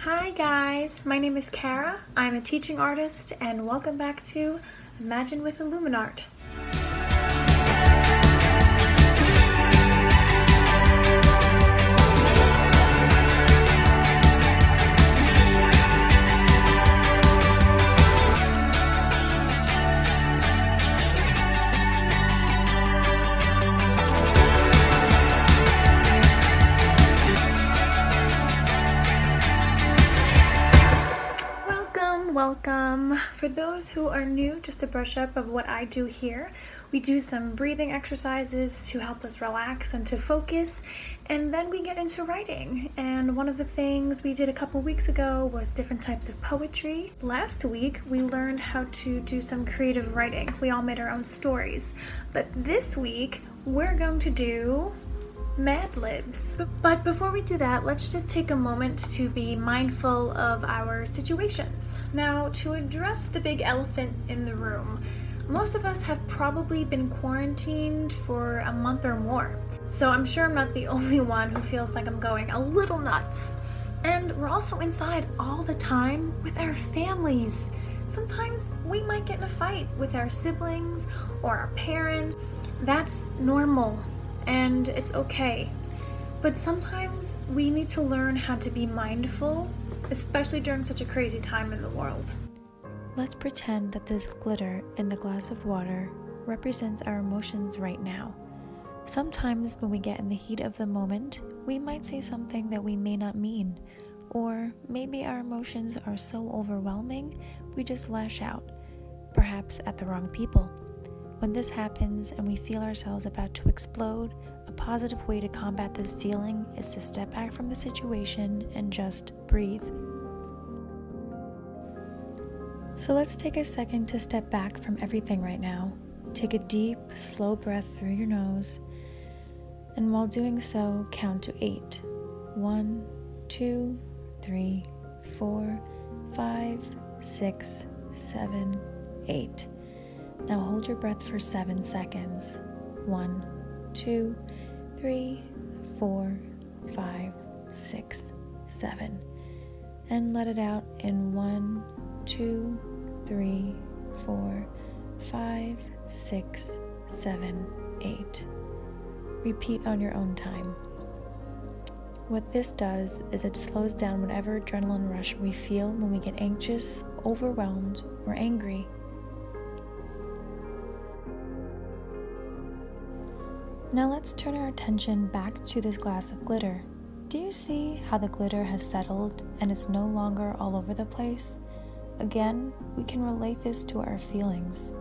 Hi guys, my name is Cara. I'm a teaching artist and welcome back to Imagine with IlluminArt. Welcome. For those who are new, just a brush up of what I do here. We do some breathing exercises to help us relax and to focus, and then we get into writing. And one of the things we did a couple weeks ago was different types of poetry. Last week we learned how to do some creative writing. We all made our own stories. But this week we're going to do Mad-Libs. But before we do that, let's just take a moment to be mindful of our situations. Now, to address the big elephant in the room, most of us have probably been quarantined for a month or more. So I'm sure I'm not the only one who feels like I'm going a little nuts. And we're also inside all the time with our families. Sometimes we might get in a fight with our siblings or our parents. That's normal. And it's okay. But sometimes we need to learn how to be mindful, especially during such a crazy time in the world. Let's pretend that this glitter in the glass of water represents our emotions right now. Sometimes when we get in the heat of the moment, we might say something that we may not mean, or maybe our emotions are so overwhelming we just lash out, perhaps at the wrong people. When this happens and we feel ourselves about to explode, a positive way to combat this feeling is to step back from the situation and just breathe. So let's take a second to step back from everything right now. Take a deep, slow breath through your nose, and while doing so, count to 8. 1, 2, 3, 4, 5, 6, 7, 8. Now hold your breath for 7 seconds. 1, 2, 3, 4, 5, 6, 7. And let it out in 1, 2, 3, 4, 5, 6, 7, 8. Repeat on your own time. What this does is it slows down whatever adrenaline rush we feel when we get anxious, overwhelmed, or angry. Now let's turn our attention back to this glass of glitter. Do you see how the glitter has settled and it's no longer all over the place? Again, we can relate this to our feelings.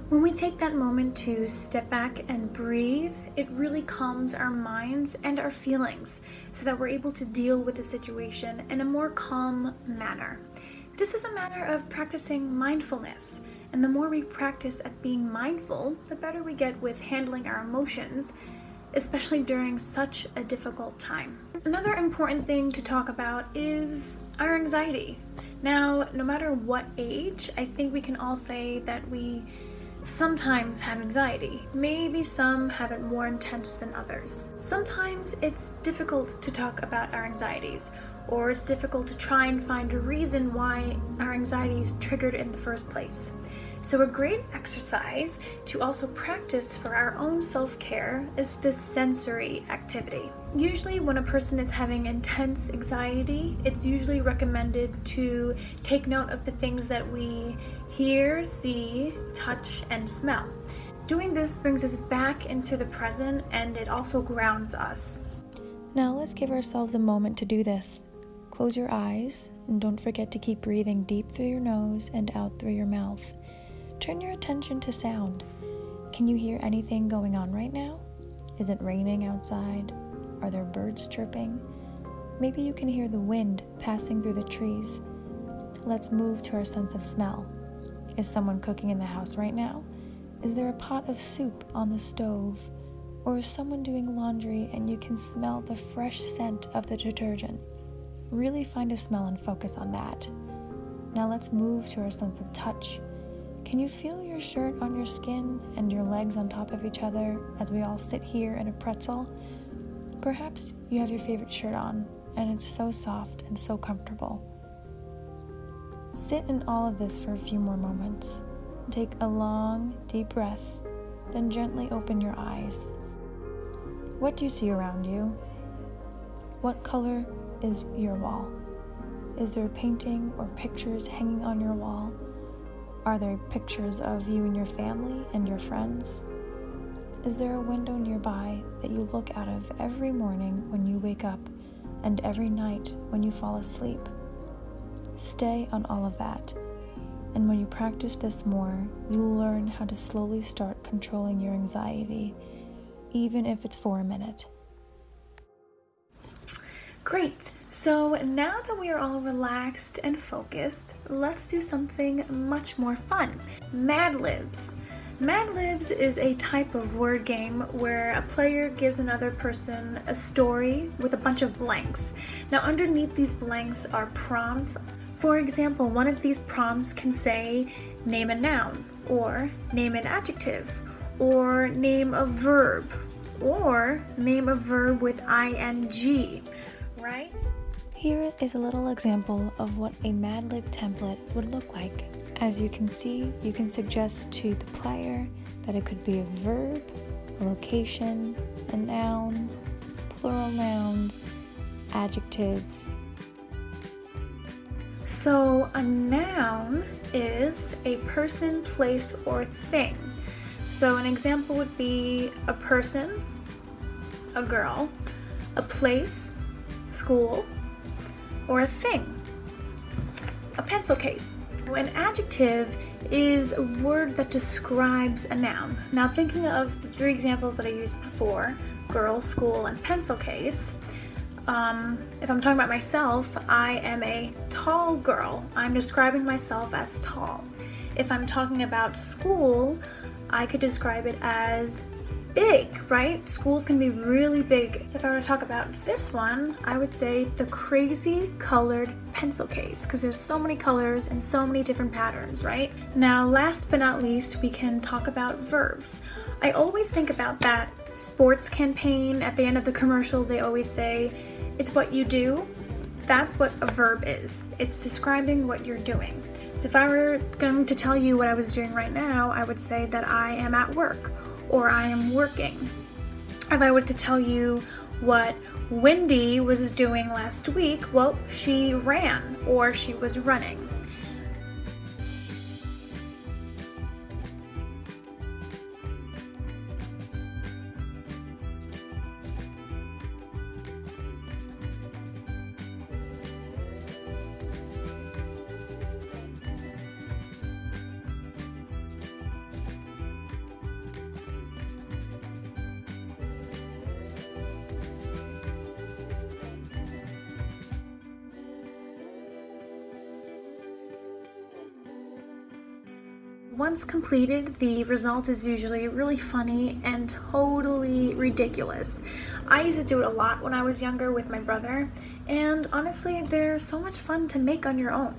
When we take that moment to step back and breathe, it really calms our minds and our feelings so that we're able to deal with the situation in a more calm manner. This is a matter of practicing mindfulness. And the more we practice at being mindful, the better we get with handling our emotions, especially during such a difficult time. Another important thing to talk about is our anxiety. Now, no matter what age, I think we can all say that we sometimes have anxiety. Maybe some have it more intense than others. Sometimes it's difficult to talk about our anxieties, or it's difficult to try and find a reason why our anxiety is triggered in the first place. So a great exercise to also practice for our own self-care is this sensory activity. Usually when a person is having intense anxiety, it's usually recommended to take note of the things that we hear, see, touch, and smell. Doing this brings us back into the present, and it also grounds us. Now let's give ourselves a moment to do this. Close your eyes and don't forget to keep breathing deep through your nose and out through your mouth. Turn your attention to sound. Can you hear anything going on right now? Is it raining outside? Are there birds chirping? Maybe you can hear the wind passing through the trees. Let's move to our sense of smell. Is someone cooking in the house right now? Is there a pot of soup on the stove? Or is someone doing laundry and you can smell the fresh scent of the detergent? Really find a smell and focus on that. Now let's move to our sense of touch. Can you feel your shirt on your skin and your legs on top of each other as we all sit here in a pretzel? Perhaps you have your favorite shirt on, and it's so soft and so comfortable. Sit in all of this for a few more moments. Take a long, deep breath, then gently open your eyes. What do you see around you? What color is your wall? Is there a painting or pictures hanging on your wall? Are there pictures of you and your family and your friends? Is there a window nearby that you look out of every morning when you wake up and every night when you fall asleep? Stay on all of that. And when you practice this more, you'll learn how to slowly start controlling your anxiety, even if it's for a minute. Great, so now that we are all relaxed and focused, let's do something much more fun. MadLibs. MadLibs is a type of word game where a player gives another person a story with a bunch of blanks. Now underneath these blanks are prompts. For example, one of these prompts can say, name a noun, or name an adjective, or name a verb, or name a verb with ing. Right? Here is a little example of what a MadLib template would look like. As you can see, you can suggest to the player that it could be a verb, a location, a noun, plural nouns, adjectives. So a noun is a person, place, or thing. So an example would be a person, a girl, a place, school, or a thing, a pencil case. An adjective is a word that describes a noun. Now thinking of the three examples that I used before, girl, school, and pencil case, if I'm talking about myself, I am a tall girl. I'm describing myself as tall. If I'm talking about school, I could describe it as big, right? Schools can be really big. So if I were to talk about this one, I would say the crazy colored pencil case, because there's so many colors and so many different patterns, right? Now, last but not least, we can talk about verbs. I always think about that sports campaign. At the end of the commercial, they always say, it's what you do. That's what a verb is. It's describing what you're doing. So if I were going to tell you what I was doing right now, I would say that I am at work, or I am working. If I were to tell you what Wendy was doing last week, well, she ran, or she was running. Once completed, the result is usually really funny and totally ridiculous. I used to do it a lot when I was younger with my brother, and honestly, they're so much fun to make on your own.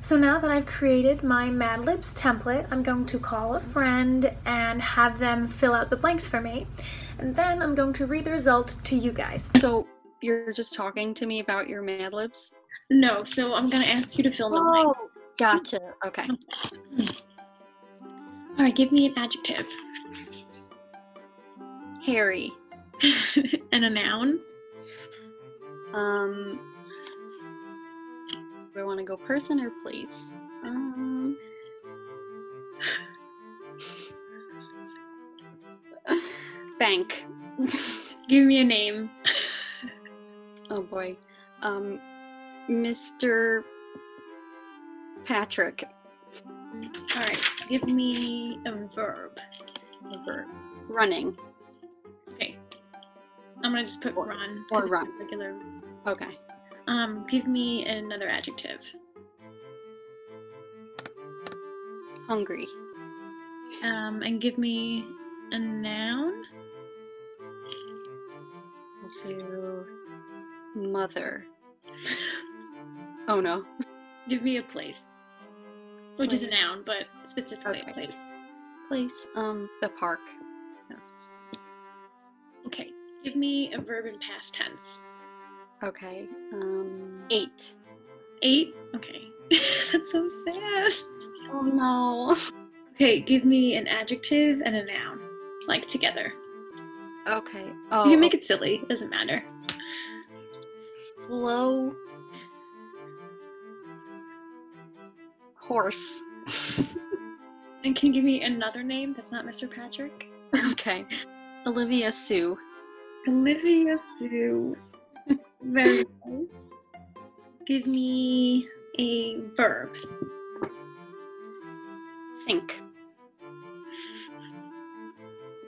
So now that I've created my MadLibs template, I'm going to call a friend and have them fill out the blanks for me. And then I'm going to read the result to you guys. So you're just talking to me about your MadLibs? No, so I'm going to ask you to fill in the blanks. Gotcha. Okay. All right, give me an adjective. Hairy. And a noun. Do I want to go person or place? Bank. Give me a name. Oh boy. Mr. Patrick. All right, give me a verb. A verb. Running. Okay. I'm gonna just put run. Or run. Regular. Okay. Give me another adjective. Hungry. And give me a noun. I'll do mother. Oh no. Give me a place. Which is a noun, but specifically Okay. a place. Place. The park. Yes. Okay. Give me a verb in past tense. Okay. 8. 8? Okay. That's so sad. Oh no. Okay, give me an adjective and a noun. Like together. Okay. You Oh. can make it silly, it doesn't matter. Slow. Horse. And can you give me another name that's not Mr. Patrick? Okay. Olivia Sue. Olivia Sue. Very nice. Give me a verb. Think.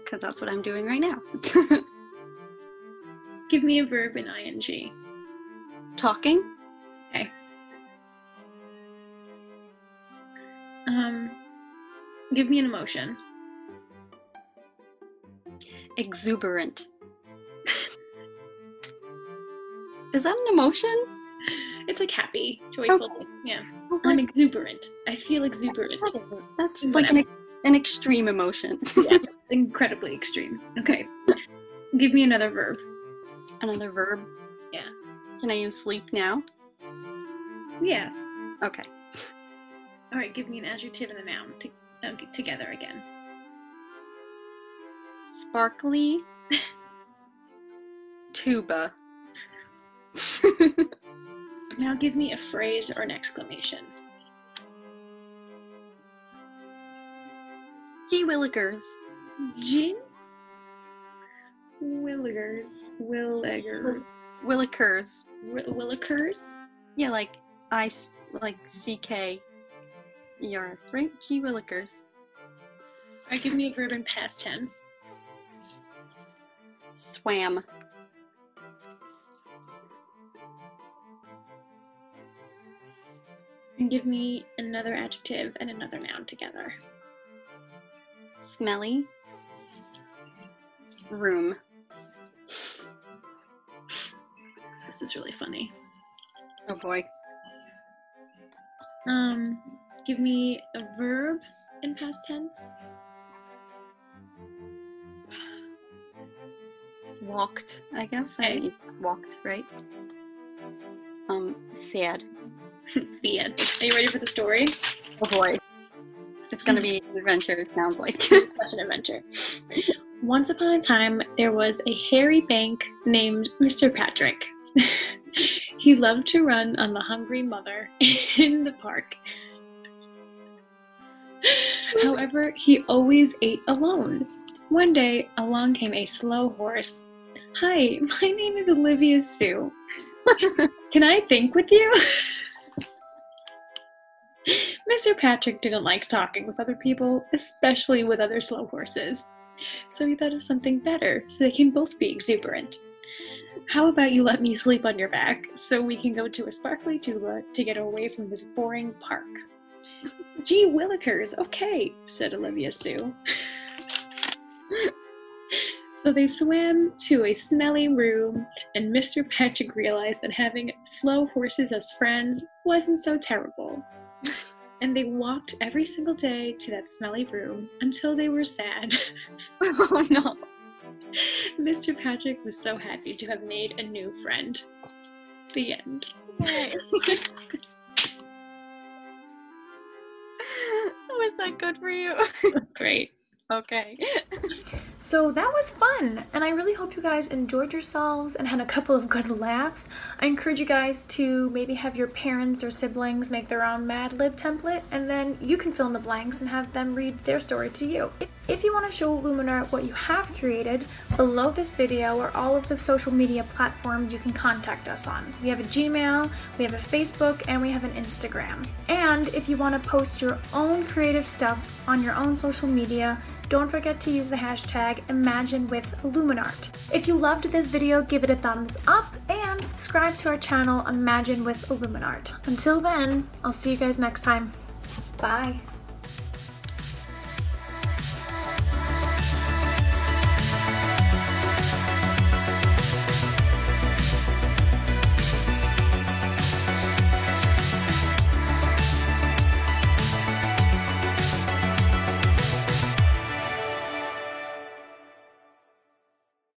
Because that's what I'm doing right now. Give me a verb in ing. Talking. Okay. Give me an emotion. Exuberant. Is that an emotion? It's like happy, joyful. Okay. Yeah. I'm I'm exuberant. I feel exuberant. That's Whatever. like an extreme emotion. Yeah, it's incredibly extreme. Okay. Give me another verb. Another verb. Yeah. Can I use sleep now? Yeah. Okay. All right, give me an adjective and a noun together again. Sparkly. Tuba. Now give me a phrase or an exclamation. Gee willikers. Gee? Willigers. Willigers. Willikers. Willikers? Yeah, like CK. ERS, right? Gee willikers. All right, give me a verb in past tense. Swam. And give me another adjective and another noun together. Smelly. Room. This is really funny. Oh boy. Give me a verb in past tense. Walked, I guess. Okay. Walked, right? Sad. Sad. Are you ready for the story? Oh boy. It's gonna be an adventure, it sounds like. Such an adventure. Once upon a time, there was a hairy bank named Mr. Patrick. He loved to run on the hungry mother in the park. However, he always ate alone. One day, along came a slow horse. Hi, my name is Olivia Sue. Can I think with you? Mr. Patrick didn't like talking with other people, especially with other slow horses. So he thought of something better, so they can both be exuberant. How about you let me sleep on your back so we can go to a sparkly tuba to get away from this boring park? Gee willikers, okay, said Olivia Sue. So they swam to a smelly room, and Mr. Patrick realized that having slow horses as friends wasn't so terrible. And they walked every single day to that smelly room until they were sad. Oh no. Mr. Patrick was so happy to have made a new friend. The end. Was that good for you? That's great. Okay. So that was fun, and I really hope you guys enjoyed yourselves and had a couple of good laughs. I encourage you guys to maybe have your parents or siblings make their own Mad-Lib template, and then you can fill in the blanks and have them read their story to you. If you want to show IlluminArt what you have created, below this video are all of the social media platforms you can contact us on. We have a Gmail, we have a Facebook, and we have an Instagram. And if you want to post your own creative stuff on your own social media, don't forget to use the hashtag ImagineWithIlluminArt. If you loved this video, give it a thumbs up and subscribe to our channel, ImagineWithIlluminArt. Until then, I'll see you guys next time. Bye.